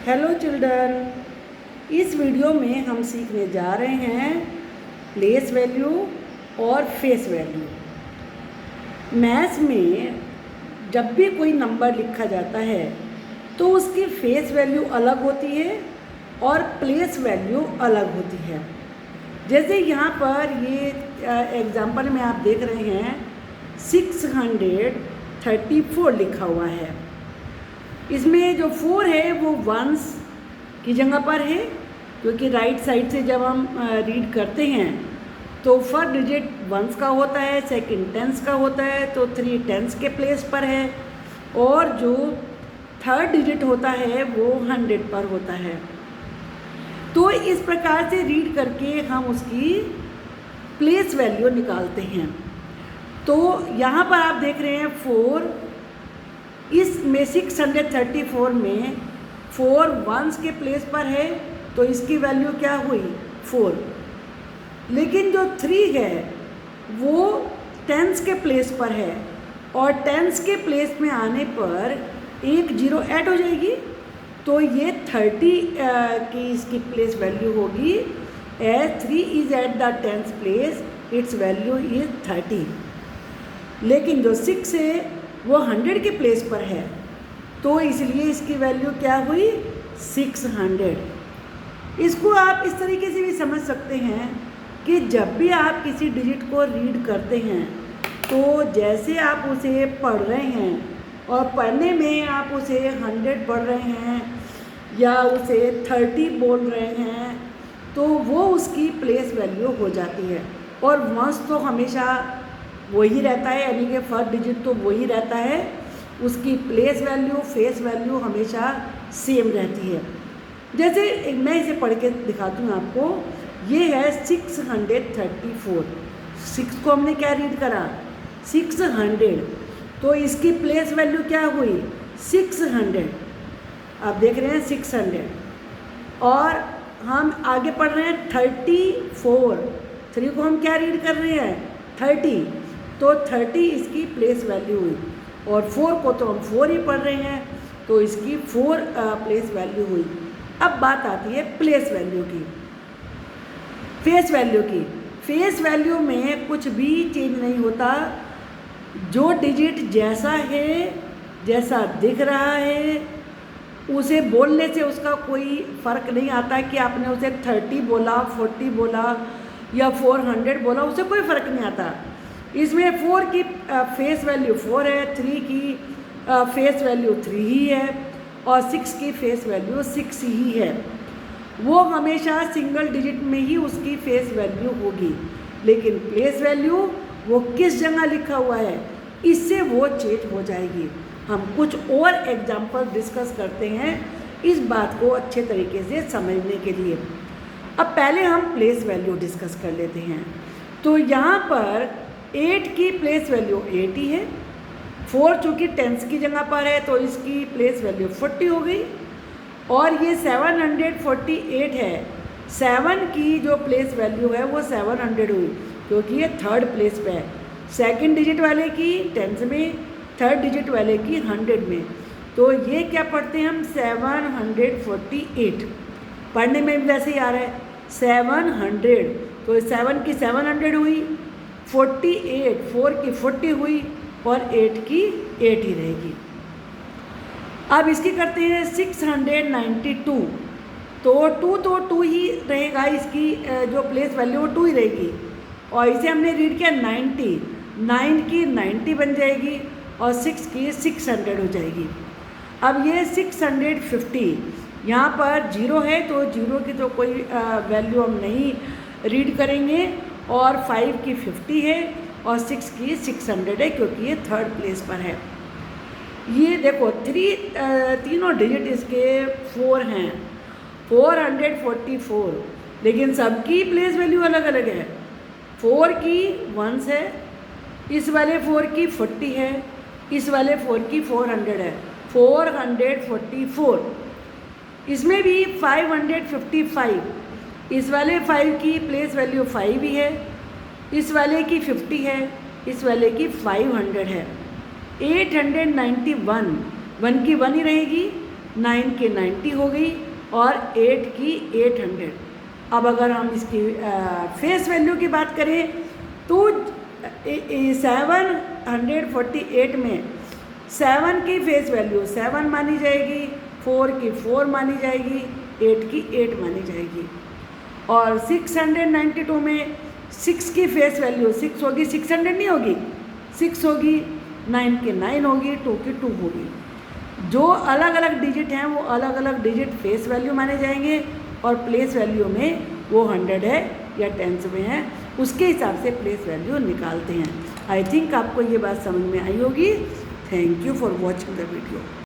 Hello children, इस video में हम सीखने जा रहे हैं प्लेस वैल्यू और फेस वैल्यू। मैथ्स में जब भी कोई नंबर लिखा जाता है तो उसकी फेस वैल्यू अलग होती है और प्लेस वैल्यू अलग होती है। जैसे यहाँ पर ये एग्जाम्पल में आप देख रहे हैं 634 लिखा हुआ है। इसमें जो 4 है वो वंस की जगह पर है, क्योंकि राइट साइड से जब हम रीड करते हैं तो फर्स्ट डिजिट वंस का होता है, सेकंड टेंस का होता है, तो 3 टेंस के प्लेस पर है, और जो थर्ड डिजिट होता है वो 100 पर होता है। तो इस प्रकार से रीड करके हम उसकी प्लेस वैल्यू निकालते हैं। तो यहाँ पर आप देख रहे हैं 4, इसमें 634 में 4 वंस के प्लेस पर है, तो इसकी वैल्यू क्या हुई 4। लेकिन जो 3 है वो टेंस के प्लेस पर है, और टेंस के प्लेस में आने पर एक 0 ऐड हो जाएगी, तो ये 30 की इसकी प्लेस वैल्यू होगी। As 3 is at the tens place, its value is 30। लेकिन जो 6 है वो 100 के प्लेस पर है, तो इसलिए इसकी वैल्यू क्या हुई 600। इसको आप इस तरीके से भी समझ सकते हैं कि जब भी आप किसी डिजिट को रीड करते हैं तो जैसे आप उसे पढ़ रहे हैं और पढ़ने में आप उसे 100 पढ़ रहे हैं या उसे 30 बोल रहे हैं, तो वो उसकी प्लेस वैल्यू हो जाती है। और वंस तो हमेशा वही रहता है, यानी कि फर्स्ट डिजिट तो वही रहता है, उसकी प्लेस वैल्यू फेस वैल्यू हमेशा सेम रहती है। जैसे मैं इसे पढ़ के दिखाती हूँ आपको। ये है 634, 6 को हमने क्या रीड करा 600, तो इसकी प्लेस वैल्यू क्या हुई 600। आप देख रहे हैं 600, और हम आगे पढ़ रहे हैं 34, 3 को हम क्या रीड कर रहे हैं 30, तो 30 इसकी प्लेस वैल्यू हुई, और 4 को तो हम 4 ही पढ़ रहे हैं, तो इसकी 4 प्लेस वैल्यू हुई। अब बात आती है प्लेस वैल्यू की, फेस वैल्यू की। फेस वैल्यू में कुछ भी चेंज नहीं होता, जो डिजिट जैसा है, जैसा दिख रहा है, उसे बोलने से उसका कोई फ़र्क नहीं आता कि आपने उसे 30 बोला, 40 बोला या 400 बोला, उसे कोई फ़र्क नहीं आता। इसमें 4 की फेस वैल्यू 4 है, 3 की फेस वैल्यू 3 ही है, और 6 की फेस वैल्यू 6 ही है। वो हमेशा सिंगल डिजिट में ही उसकी फेस वैल्यू होगी, लेकिन प्लेस वैल्यू वो किस जगह लिखा हुआ है इससे वो चेंज हो जाएगी। हम कुछ और एग्जाम्पल डिस्कस करते हैं इस बात को अच्छे तरीके से समझने के लिए। अब पहले हम प्लेस वैल्यू डिस्कस कर लेते हैं। तो यहाँ पर 8 की प्लेस वैल्यू 8 ही है, 4 चूँकि टेंस की जगह पर है तो इसकी प्लेस वैल्यू 40 हो गई, और ये 748 है, 7 की जो प्लेस वैल्यू है वो 700 हुई, क्योंकि ये थर्ड प्लेस पे है। सेकंड डिजिट वाले की टेंस में, थर्ड डिजिट वाले की 100 में, तो ये क्या पढ़ते हैं हम 748। पढ़ने में भी वैसे ही आ रहा है 700, तो 7 की 700 हुई, 48 4 की 40 हुई, और 8 की 8 ही रहेगी। अब इसकी करते हैं 692, तो 2 ही रहेगा, इसकी जो प्लेस वैल्यू वो 2 ही रहेगी, और इसे हमने रीड किया 90, 9 की 90 बन जाएगी, और 6 की 600 हो जाएगी। अब ये 650, यहाँ पर 0 है तो 0 की तो कोई वैल्यू हम नहीं रीड करेंगे, और 5 की 50 है, और 6 की 600 है, क्योंकि ये थर्ड प्लेस पर है। ये देखो तीनों डिजिट इसके 4 हैं, 444, लेकिन सबकी प्लेस वैल्यू अलग अलग है। 4 की 1 है, इस वाले 4 की 40 है, इस वाले 4 की 400 है, 444। इसमें भी 555, इस वाले 5 की प्लेस वैल्यू 5 ही है, इस वाले की 50 है, इस वाले की 500 है। 891, 1 की 1 ही रहेगी, 9 की 90 हो गई और 8 की 800। अब अगर हम इसकी फेस वैल्यू की बात करें तो 748 में 7 की फेस वैल्यू 7 मानी जाएगी, 4 की 4 मानी जाएगी, 8 की 8 मानी जाएगी। और 692 में 6 की फेस वैल्यू 6 होगी, 600 नहीं होगी, 6 होगी, 9 की 9 होगी, 2 की 2 होगी। जो अलग अलग डिजिट हैं वो अलग अलग डिजिट फेस वैल्यू माने जाएंगे और प्लेस वैल्यू में वो 100 है या टेंस में है, उसके हिसाब से प्लेस वैल्यू निकालते हैं। आई थिंक आपको ये बात समझ में आई होगी। Thank you for watching the video.